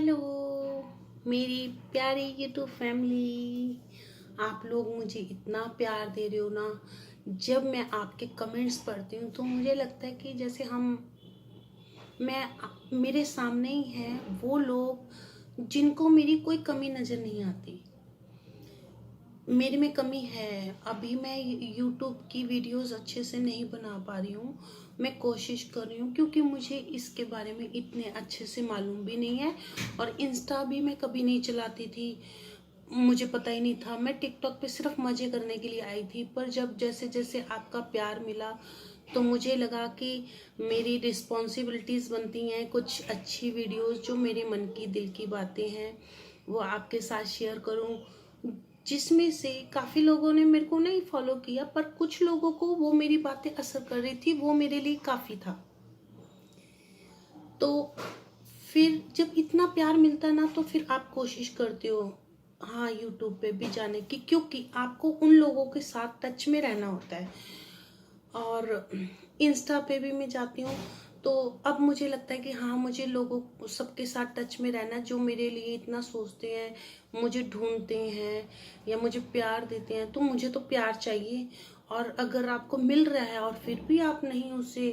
Hello मेरी प्यारी YouTube family. आप लोग मुझे इतना प्यार दे रहे हो ना। जब मैं आपके कमेंट्स पढ़ती हूँ तो मुझे लगता है कि जैसे मैं मेरे सामने ही हैं वो लोग जिनको मेरी कोई कमी नज़र नहीं आती। मेरे में कमी है, अभी मैं यूट्यूब की वीडियोस अच्छे से नहीं बना पा रही हूँ। मैं कोशिश कर रही हूँ क्योंकि मुझे इसके बारे में इतने अच्छे से मालूम भी नहीं है। और इंस्टा भी मैं कभी नहीं चलाती थी, मुझे पता ही नहीं था। मैं टिकटॉक पे सिर्फ मज़े करने के लिए आई थी, पर जब जैसे जैसे आपका प्यार मिला तो मुझे लगा कि मेरी रिस्पॉन्सिबिलिटीज़ बनती हैं कुछ अच्छी वीडियोस जो मेरे मन की दिल की बातें हैं वो आपके साथ शेयर करूं, जिसमें से काफ़ी लोगों ने मेरे को नहीं फॉलो किया, पर कुछ लोगों को वो मेरी बातें असर कर रही थी, वो मेरे लिए काफ़ी था। तो फिर जब इतना प्यार मिलता है ना तो फिर आप कोशिश करते हो हाँ यूट्यूब पे भी जाने की, क्योंकि आपको उन लोगों के साथ टच में रहना होता है। और इंस्टा पे भी मैं जाती हूँ तो अब मुझे लगता है कि हाँ मुझे लोगों सबके साथ टच में रहना जो मेरे लिए इतना सोचते हैं, मुझे ढूंढते हैं या मुझे प्यार देते हैं। तो मुझे तो प्यार चाहिए, और अगर आपको मिल रहा है और फिर भी आप नहीं उसे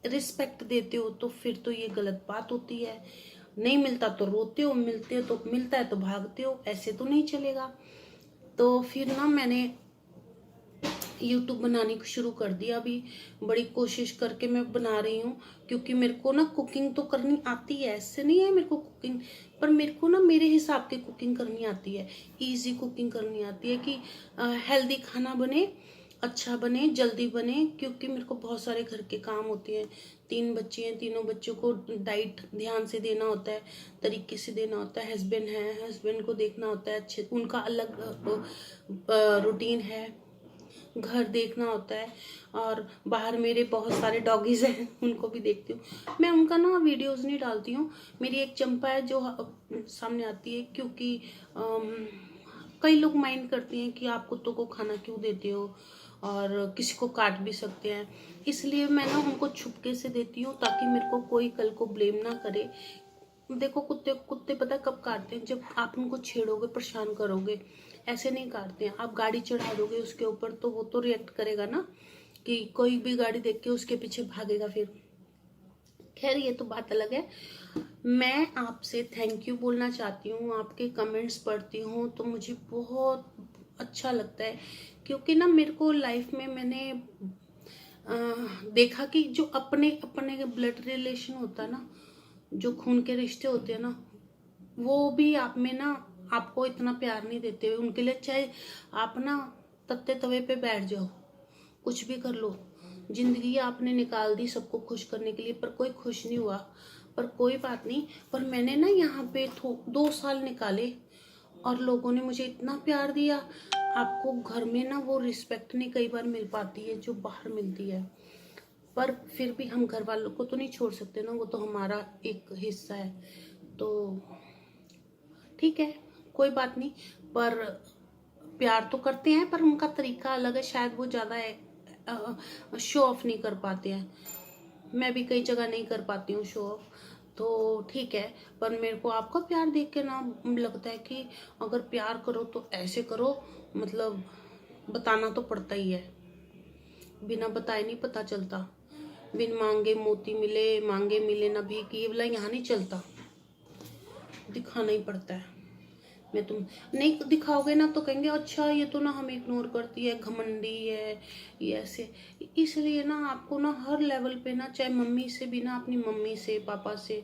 रिस्पेक्ट देते हो तो फिर तो ये गलत बात होती है। नहीं मिलता तो रोते हो, मिलता है तो भागते हो, ऐसे तो नहीं चलेगा। तो फिर ना मैंने यूट्यूब बनानी शुरू कर दिया। अभी बड़ी कोशिश करके मैं बना रही हूँ, क्योंकि मेरे को ना कुकिंग तो करनी आती है, ऐसे नहीं है मेरे को कुकिंग, पर मेरे को ना मेरे हिसाब की कुकिंग करनी आती है। इजी कुकिंग करनी आती है कि हेल्दी खाना बने, अच्छा बने, जल्दी बने, क्योंकि मेरे को बहुत सारे घर के काम होते हैं। 3 बच्चे हैं, तीनों बच्चों को डाइट ध्यान से देना होता है, तरीके से देना होता है। हस्बैंड है, हस्बैंड को देखना होता है, अच्छे उनका अलग रूटीन है, घर देखना होता है। और बाहर मेरे बहुत सारे डॉगीज हैं, उनको भी देखती हूँ मैं। उनका ना वीडियोस नहीं डालती हूँ। मेरी एक चंपा है जो सामने आती है, क्योंकि कई लोग माइंड करते हैं कि आप कुत्तों को खाना क्यों देते हो, और किसी को काट भी सकते हैं। इसलिए मैं ना उनको छुपके से देती हूँ ताकि मेरे को कोई कल को ब्लेम ना करे। देखो कुत्ते कुत्ते पता कब काटते हैं, जब आप उनको छेड़ोगे, परेशान करोगे। ऐसे नहीं काटते हैं, आप गाड़ी चढ़ा दोगे उसके ऊपर तो वो तो रिएक्ट करेगा ना, कि कोई भी गाड़ी देख के उसके पीछे भागेगा फिर। खैर ये तो बात अलग है। मैं आपसे थैंक यू बोलना चाहती हूँ। आपके कमेंट्स पढ़ती हूँ तो मुझे बहुत अच्छा लगता है, क्योंकि ना मेरे को लाइफ में मैंने देखा कि जो अपने अपने ब्लड रिलेशन होता है ना, जो खून के रिश्ते होते हैं ना, वो भी आप में ना आपको इतना प्यार नहीं देते हुए उनके लिए, चाहे आप ना तत्ते तवे पे बैठ जाओ, कुछ भी कर लो, जिंदगी आपने निकाल दी सबको खुश करने के लिए, पर कोई खुश नहीं हुआ। पर कोई बात नहीं, पर मैंने ना यहाँ पे 2 साल निकाले और लोगों ने मुझे इतना प्यार दिया। आपको घर में ना वो रिस्पेक्ट नहीं कई बार मिल पाती है जो बाहर मिलती है, पर फिर भी हम घर वालों को तो नहीं छोड़ सकते ना, वो तो हमारा एक हिस्सा है। तो ठीक है, कोई बात नहीं, पर प्यार तो करते हैं, पर उनका तरीका अलग है, शायद वो ज़्यादा शो ऑफ नहीं कर पाते हैं। मैं भी कई जगह नहीं कर पाती हूँ शो ऑफ, तो ठीक है। पर मेरे को आपका प्यार देख के ना लगता है कि अगर प्यार करो तो ऐसे करो, मतलब बताना तो पड़ता ही है, बिना बताए नहीं पता चलता। बिन मांगे मोती मिले, मांगे मिले ना भीख, ये वाला यहाँ नहीं चलता, दिखाना ही पड़ता है। मैं तुम नहीं दिखाओगे ना तो कहेंगे अच्छा ये तो ना हमें इग्नोर करती है, घमंडी है, ये ऐसे। इसलिए ना आपको ना हर लेवल पे ना, चाहे मम्मी से भी ना, अपनी मम्मी से, पापा से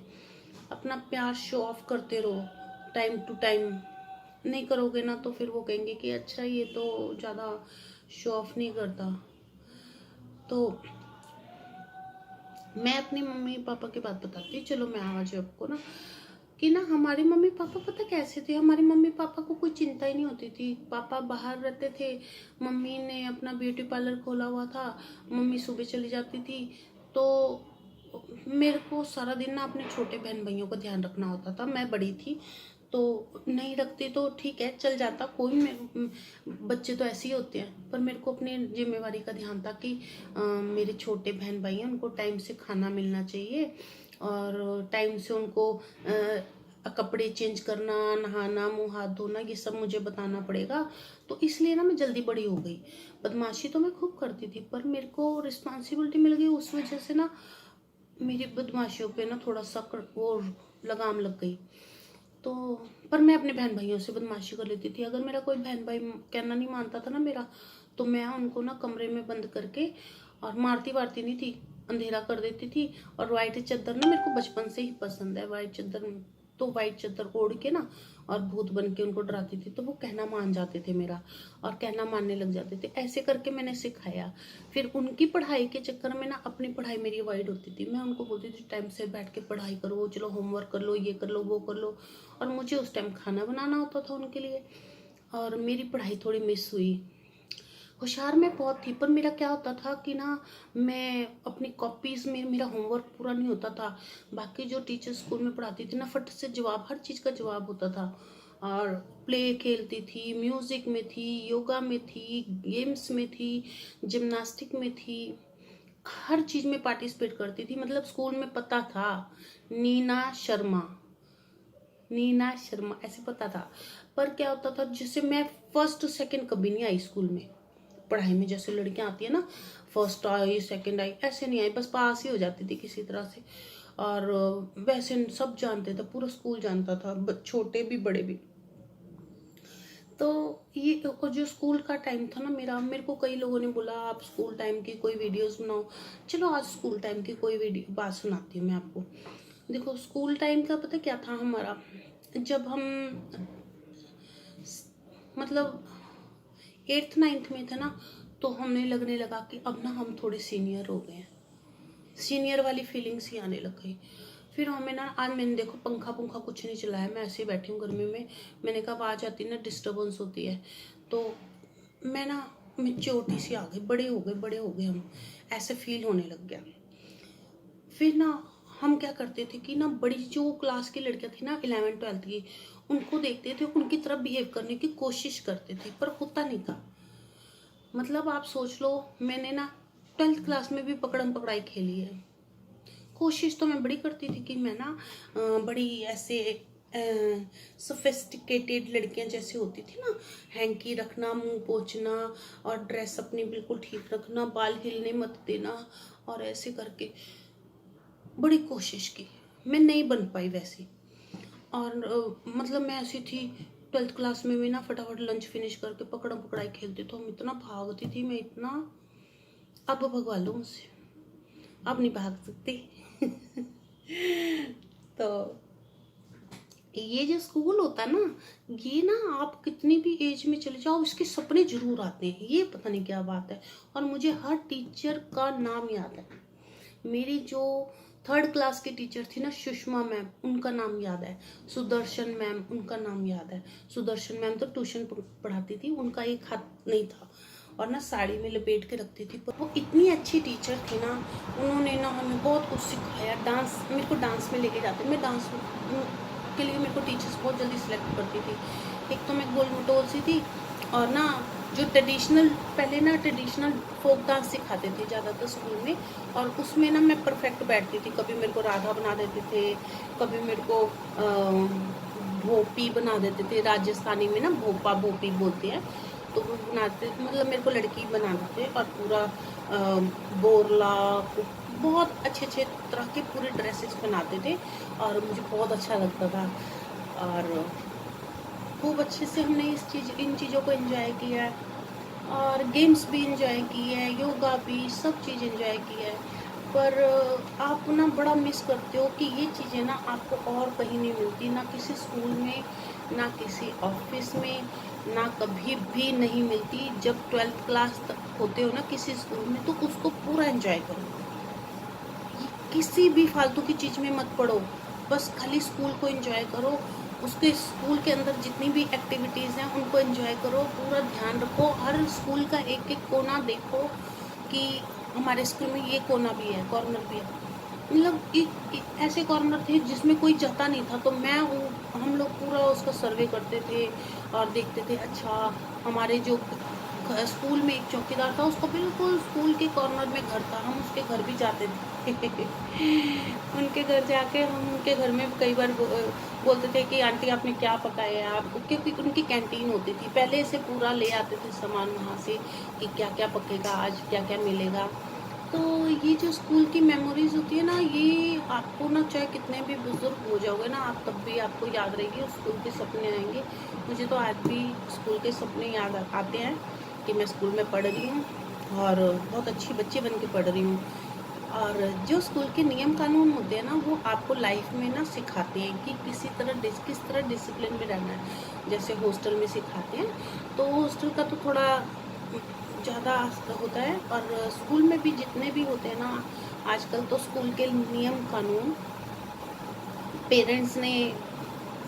अपना प्यार शो ऑफ करते रहो टाइम टू टाइम। नहीं करोगे ना तो फिर वो कहेंगे कि अच्छा ये तो ज़्यादा शो ऑफ नहीं करता। तो मैं अपनी मम्मी पापा की बात बताती हूँ, चलो मैं आज आपको ना, कि ना हमारे मम्मी पापा पता कैसे थे। हमारे मम्मी पापा को कोई चिंता ही नहीं होती थी। पापा बाहर रहते थे, मम्मी ने अपना ब्यूटी पार्लर खोला हुआ था, मम्मी सुबह चली जाती थी। तो मेरे को सारा दिन ना अपने छोटे बहन भाइयों का ध्यान रखना होता था। मैं बड़ी थी तो नहीं रखती तो ठीक है चल जाता, बच्चे तो ऐसे ही होते हैं, पर मेरे को अपनी जिम्मेवारी का ध्यान था कि मेरे छोटे बहन भाई हैं, उनको टाइम से खाना मिलना चाहिए, और टाइम से उनको कपड़े चेंज करना, नहाना, मुंह हाथ धोना, ये सब मुझे बताना पड़ेगा। तो इसलिए ना मैं जल्दी बड़ी हो गई। बदमाशी तो मैं खूब करती थी, पर मेरे को रिस्पॉन्सिबिलिटी मिल गई, उस वजह से ना मेरी बदमाशियों पे ना थोड़ा सा वो लगाम लग गई। तो पर मैं अपने बहन भाइयों से बदमाशी कर लेती थी। अगर मेरा कोई बहन भाई कहना नहीं मानता था ना मेरा, तो मैं उनको ना कमरे में बंद करके, और मारती वारती नहीं थी, अंधेरा कर देती थी। और वाइट चादर ना मेरे को बचपन से ही पसंद है, वाइट चादर। तो वाइट चादर ओढ़ के ना और भूत बन के उनको डराती थी, तो वो कहना मान जाते थे मेरा, और कहना मानने लग जाते थे। ऐसे करके मैंने सिखाया। फिर उनकी पढ़ाई के चक्कर में ना अपनी पढ़ाई मेरी अवॉइड होती थी। मैं उनको बोलती थी टाइम से बैठ के पढ़ाई करो, चलो होमवर्क कर लो, ये कर लो, वो कर लो। और मुझे उस टाइम खाना बनाना होता था उनके लिए, और मेरी पढ़ाई थोड़ी मिस हुई। होशियार मैं बहुत थी, पर मेरा क्या होता था कि ना मैं अपनी कॉपीज में मेरा होमवर्क पूरा नहीं होता था। बाकी जो टीचर स्कूल में पढ़ाती थी ना, फट से जवाब, हर चीज़ का जवाब होता था। और प्ले खेलती थी, म्यूजिक में थी, योगा में थी, गेम्स में थी, जिम्नास्टिक में थी, हर चीज़ में पार्टिसिपेट करती थी। मतलब स्कूल में पता था नीना शर्मा, नीना शर्मा ऐसे पता था। पर क्या होता था, जैसे मैं फर्स्ट सेकंड कभी नहीं आई स्कूल में पढ़ाई में। जैसे लड़कियां आती है ना, फर्स्ट आई सेकंड आई, ऐसे नहीं आई, बस पास ही हो जाती थी किसी तरह से। और वैसे सब जानते थे, पूरा स्कूल जानता था, छोटे भी बड़े भी। तो ये जो स्कूल का टाइम था ना मेरे को कई लोगों ने बोला आप स्कूल टाइम की कोई वीडियोस बनाओ। चलो आज स्कूल टाइम की कोई वीडियो बात सुनाती हूँ मैं आपको। देखो स्कूल टाइम का पता क्या था हमारा, जब हम मतलब 8th 9th में थे ना, तो हमें लगने लगा कि अब ना हम थोड़े सीनियर हो गए हैं, सीनियर वाली फीलिंग्स ही आने लग गई। फिर हमें ना, आज मैंने देखो पंखा पुंखा कुछ नहीं चलाया, मैं ऐसे ही बैठी हूँ गर्मी में। मैंने कहा आवाज़ आती ना, डिस्टर्बेंस होती है। तो मैं ना मेच्योरिटी सी आ गई, बड़े हो गए हम, ऐसे फील होने लग गया। फिर ना हम क्या करते थे कि ना बड़ी जो क्लास की लड़कियां थी ना 11th 12th की, उनको देखते थे, उनकी तरफ बिहेव करने की कोशिश करते थे, पर होता नहीं था। मतलब आप सोच लो, मैंने ना 12th क्लास में भी पकड़म पकड़ाई खेली है। कोशिश तो मैं बड़ी करती थी कि मैं ना बड़ी ऐसे सोफिस्टिकेटेड लड़कियां जैसे होती थी ना, हैंकी रखना, मुंह पोंछना, और ड्रेस अपनी बिल्कुल ठीक रखना, बाल हिलने मत देना, और ऐसे करके बड़ी कोशिश की। मैं नहीं बन पाई वैसी। और मतलब मैं ऐसी थी 12th क्लास में भी ना, फटाफट लंच फिनिश करके पकड़म पकड़ाई खेलते, तो हम इतना भागती थी मैं, इतना। अब भगवा लो मुझसे, अब नहीं भाग सकते। तो ये जो स्कूल होता है ना, ये ना आप कितनी भी एज में चले जाओ, इसके सपने जरूर आते हैं, ये पता नहीं क्या बात है। और मुझे हर टीचर का नाम याद है। मेरी जो 3rd क्लास की टीचर थी ना, सुषमा मैम, उनका नाम याद है। सुदर्शन मैम, उनका नाम याद है। सुदर्शन मैम तो ट्यूशन पढ़ाती थी, उनका एक हाथ नहीं था, और ना साड़ी में लपेट के रखती थी। पर वो इतनी अच्छी टीचर थी ना, उन्होंने ना हमें बहुत कुछ सिखाया। डांस, मेरे को डांस में लेके जाते, मैं डांस के लिए मेरे को टीचर्स बहुत जल्दी सिलेक्ट करती थी। एक तो मैं गोल मटोल सी थी, और ना जो ट्रेडिशनल, पहले ना ट्रेडिशनल फोक डांस सिखाते थे ज़्यादातर स्कूल में, और उसमें ना मैं परफेक्ट बैठती थी। कभी मेरे को राधा बना देते थे, कभी मेरे को भोपी बना देते थे। राजस्थानी में ना भोपा भोपी बोलते हैं, तो वो बनाते, मतलब मेरे को लड़की बना देते, और पूरा बोरला, बहुत अच्छे अच्छे तरह के पूरे ड्रेसेस बनाते थे, और मुझे बहुत अच्छा लगता था। और खूब अच्छे से हमने इन चीज़ों को एंजॉय किया है, और गेम्स भी एंजॉय किए हैं, योगा भी, सब चीज़ एंजॉय की है। पर आप ना बड़ा मिस करते हो कि ये चीज़ें ना आपको और कहीं नहीं मिलती, ना किसी स्कूल में, ना किसी ऑफिस में, ना कभी भी नहीं मिलती। जब 12th क्लास तक होते हो ना किसी स्कूल में, तो उसको पूरा एंजॉय करो, किसी भी फालतू की चीज़ में मत पड़ो, बस खाली स्कूल को एंजॉय करो। उसके स्कूल के अंदर जितनी भी एक्टिविटीज़ हैं उनको एंजॉय करो, पूरा ध्यान रखो, हर स्कूल का एक एक कोना देखो कि हमारे स्कूल में ये कोना भी है, कॉर्नर भी है। मतलब ऐसे कॉर्नर थे जिसमें कोई जाता नहीं था, तो हम लोग पूरा उसका सर्वे करते थे और देखते थे। अच्छा, हमारे जो स्कूल में एक चौकीदार था, उसको बिल्कुल स्कूल के कॉर्नर में घर था, हम उसके घर भी जाते थे उनके घर जाके हम उनके घर में कई बार बोलते थे कि आंटी आपने क्या पकाया है आपको, क्योंकि उनकी कैंटीन होती थी, पहले से पूरा ले आते थे सामान वहाँ से कि क्या क्या पकेगा आज, क्या क्या मिलेगा। तो ये जो स्कूल की मेमोरीज होती है ना, ये आपको ना चाहे कितने भी बुजुर्ग हो जाओगे ना, आप तब भी आपको याद रहेगी और स्कूल के सपने आएंगे। मुझे तो आज भी स्कूल के सपने याद आते हैं कि मैं स्कूल में पढ़ रही हूँ और बहुत अच्छी बच्ची बन के पढ़ रही हूँ। और जो स्कूल के नियम कानून होते हैं ना, वो आपको लाइफ में ना सिखाते हैं कि किस तरह डिसिप्लिन में रहना है। जैसे हॉस्टल में सिखाते हैं, तो हॉस्टल का तो थोड़ा ज़्यादा होता है, और स्कूल में भी जितने भी होते हैं ना, आजकल तो स्कूल के नियम कानून पेरेंट्स ने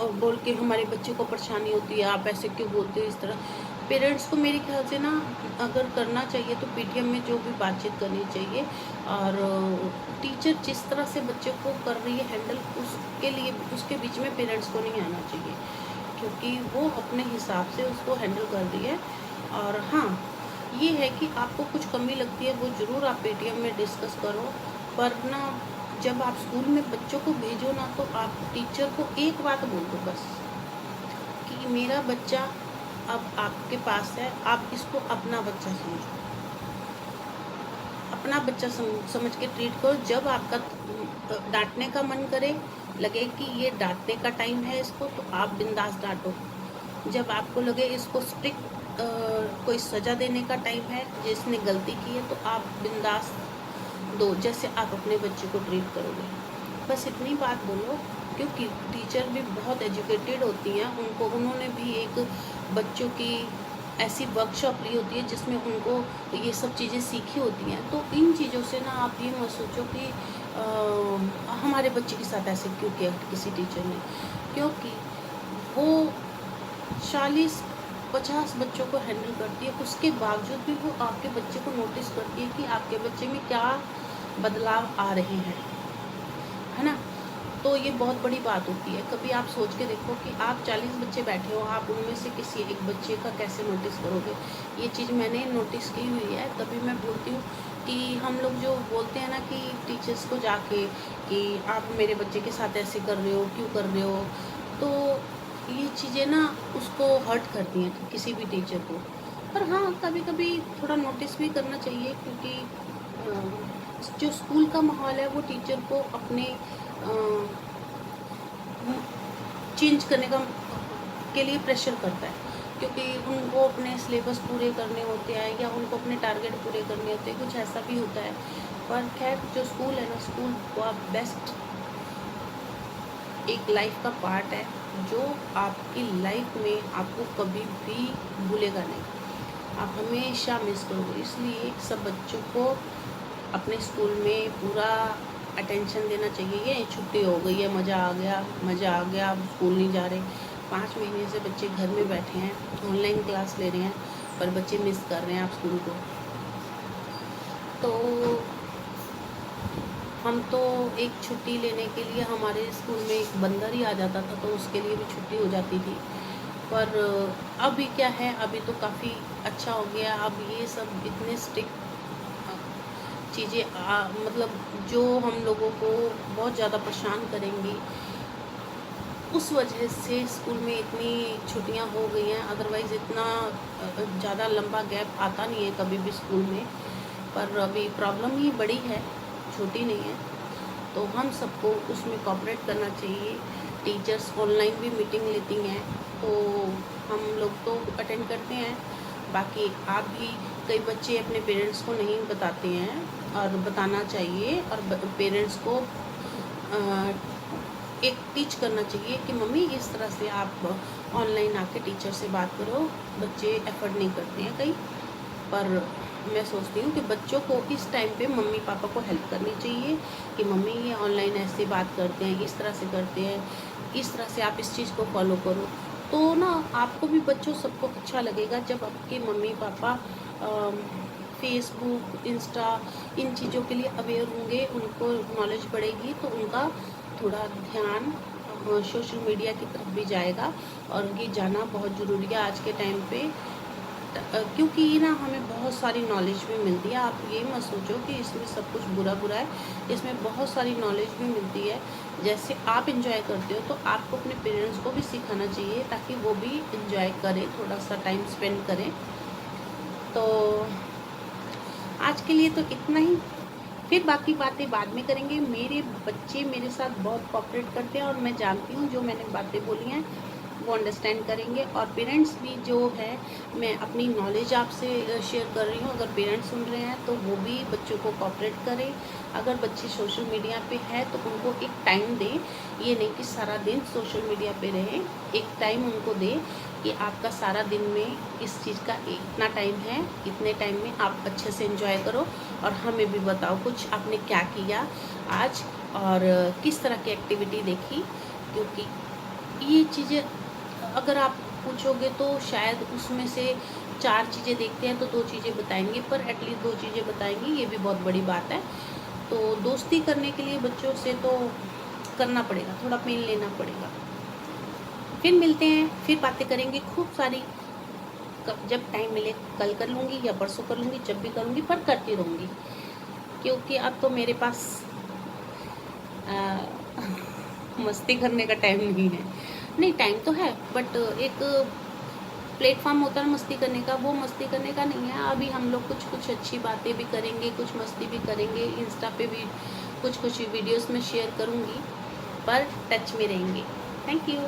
बोल के हमारे बच्चे को परेशानी होती है, आप ऐसे क्यों बोलते हो इस तरह। पेरेंट्स को मेरे ख्याल से ना अगर करना चाहिए तो पीटीएम में जो भी बातचीत करनी चाहिए, और टीचर जिस तरह से बच्चे को कर रही है हैंडल, उसके लिए उसके बीच में पेरेंट्स को नहीं आना चाहिए, क्योंकि वो अपने हिसाब से उसको हैंडल कर रही है। और हाँ, ये है कि आपको कुछ कमी लगती है वो ज़रूर आप पेटीएम में डिस्कस करो, पर ना जब आप स्कूल में बच्चों को भेजो ना, तो आप टीचर को एक बात बोल दो बस, कि मेरा बच्चा अब आपके पास है, आप इसको अपना बच्चा समझो, अपना बच्चा समझ के ट्रीट करो। जब आपका डांटने का मन करे, लगे कि ये डांटने का टाइम है इसको, तो आप बिंदास डांटो। जब आपको लगे इसको स्ट्रिक्ट कोई सज़ा देने का टाइम है, जिसने गलती की है, तो आप बिंदास दो, जैसे आप अपने बच्चे को ट्रीट करोगे। बस इतनी बात बोलो, क्योंकि टीचर भी बहुत एजुकेटेड होती हैं, उन्होंने भी एक बच्चों की ऐसी वर्कशॉप ली होती है जिसमें उनको ये सब चीज़ें सीखी होती हैं। तो इन चीज़ों से ना आप ये मत सोचो कि हमारे बच्चे के साथ ऐसे क्यों किया किसी टीचर ने, क्योंकि वो 40-50 बच्चों को हैंडल करती है, उसके बावजूद भी वो आपके बच्चे को नोटिस करती है कि आपके बच्चे में क्या बदलाव आ रहे हैं, है ना। तो ये बहुत बड़ी बात होती है। कभी आप सोच के देखो कि आप 40 बच्चे बैठे हो, आप उनमें से किसी एक बच्चे का कैसे नोटिस करोगे। ये चीज़ मैंने नोटिस की हुई है। तभी मैं बोलती हूँ कि हम लोग जो बोलते हैं ना कि टीचर्स को जाके कि आप मेरे बच्चे के साथ ऐसे कर रहे हो, क्यों कर रहे हो, तो ये चीज़ें ना उसको हर्ट करती हैं किसी भी टीचर को। पर हाँ, कभी कभी थोड़ा नोटिस भी करना चाहिए, क्योंकि जो स्कूल का माहौल है वो टीचर को अपने चेंज करने के लिए प्रेशर करता है, क्योंकि उनको अपने सिलेबस पूरे करने होते हैं या उनको अपने टारगेट पूरे करने होते हैं, कुछ ऐसा भी होता है। पर खैर, जो स्कूल है ना, स्कूल बहुत बेस्ट एक लाइफ का पार्ट है, जो आपकी लाइफ में आपको कभी भी भूलेगा नहीं, आप हमेशा मिस करोगे। इसलिए सब बच्चों को अपने स्कूल में पूरा अटेंशन देना चाहिए। ये छुट्टी हो गई है, मज़ा आ गया, अब स्कूल नहीं जा रहे। 5 महीने से बच्चे घर में बैठे हैं, ऑनलाइन क्लास ले रहे हैं, पर बच्चे मिस कर रहे हैं आप स्कूल को। तो हम तो एक छुट्टी लेने के लिए, हमारे स्कूल में एक बंदर ही आ जाता था, तो उसके लिए भी छुट्टी हो जाती थी। पर अभी क्या है, अभी तो काफ़ी अच्छा हो गया। अब ये सब इतने स्ट्रिक्ट चीज़ें मतलब जो हम लोगों को बहुत ज़्यादा परेशान करेंगी, उस वजह से स्कूल में इतनी छुट्टियां हो गई हैं। अदरवाइज़ इतना ज़्यादा लंबा गैप आता नहीं है कभी भी स्कूल में। पर अभी प्रॉब्लम ही बड़ी है, छोटी नहीं है। तो हम सबको उसमें कोऑपरेट करना चाहिए। टीचर्स ऑनलाइन भी मीटिंग लेती हैं, तो हम लोग तो अटेंड करते हैं। बाकी आप भी, कई बच्चे अपने पेरेंट्स को नहीं बताते हैं, और बताना चाहिए। और पेरेंट्स को एक टीच करना चाहिए कि मम्मी इस तरह से आप ऑनलाइन आके टीचर से बात करो। बच्चे एफर्ट नहीं करते हैं कई, पर मैं सोचती हूँ कि बच्चों को इस टाइम पे मम्मी पापा को हेल्प करनी चाहिए कि मम्मी ये ऑनलाइन ऐसे बात करते हैं, इस तरह से करते हैं, इस तरह से आप इस चीज़ को फॉलो करो। तो ना आपको भी, बच्चों सबको अच्छा लगेगा जब आपके मम्मी पापा फेसबुक, इंस्टा, इन चीज़ों के लिए अवेयर होंगे, उनको नॉलेज बढ़ेगी, तो उनका थोड़ा ध्यान सोशल मीडिया की तरफ भी जाएगा। और ये जाना बहुत ज़रूरी है आज के टाइम पे। क्योंकि ना हमें बहुत सारी नॉलेज भी मिलती है। आप ये मत सोचो कि इसमें सब कुछ बुरा बुरा है, इसमें बहुत सारी नॉलेज भी मिलती है। जैसे आप इंजॉय करते हो तो आपको अपने पेरेंट्स को भी सिखाना चाहिए, ताकि वो भी इंजॉय करें, थोड़ा सा टाइम स्पेंड करें। तो आज के लिए तो इतना ही, फिर बाकी बातें बाद में करेंगे। मेरे बच्चे मेरे साथ बहुत कोऑपरेट करते हैं और मैं जानती हूँ जो मैंने बातें बोली हैं वो अंडरस्टैंड करेंगे। और पेरेंट्स भी जो है, मैं अपनी नॉलेज आपसे शेयर कर रही हूँ, अगर पेरेंट्स सुन रहे हैं तो वो भी बच्चों को कोऑपरेट करें। अगर बच्चे सोशल मीडिया पे है तो उनको एक टाइम दें, ये नहीं कि सारा दिन सोशल मीडिया पे रहें। एक टाइम उनको दें कि आपका सारा दिन में इस चीज़ का इतना टाइम है, इतने टाइम में आप अच्छे से एंजॉय करो और हमें भी बताओ कुछ आपने क्या किया आज और किस तरह की एक्टिविटी देखी। क्योंकि ये चीज़ें अगर आप पूछोगे तो शायद उसमें से 4 चीज़ें देखते हैं तो 2 चीज़ें बताएंगे, पर एटलीस्ट 2 चीज़ें बताएंगे, ये भी बहुत बड़ी बात है। तो दोस्ती करने के लिए बच्चों से तो करना पड़ेगा, थोड़ा पेन लेना पड़ेगा। फिर मिलते हैं, फिर बातें करेंगे खूब सारी। जब टाइम मिले कल कर लूँगी या परसों कर लूँगी, जब भी करूँगी पर करती रहूँगी, क्योंकि अब तो मेरे पास मस्ती करने का टाइम नहीं है। नहीं, टाइम तो है, बट एक प्लेटफॉर्म होता है मस्ती करने का, वो मस्ती करने का नहीं है। अभी हम लोग कुछ कुछ अच्छी बातें भी करेंगे, कुछ मस्ती भी करेंगे, इंस्टा पे भी कुछ कुछ वीडियोस में शेयर करूँगी, पर टच में रहेंगे। Thank you.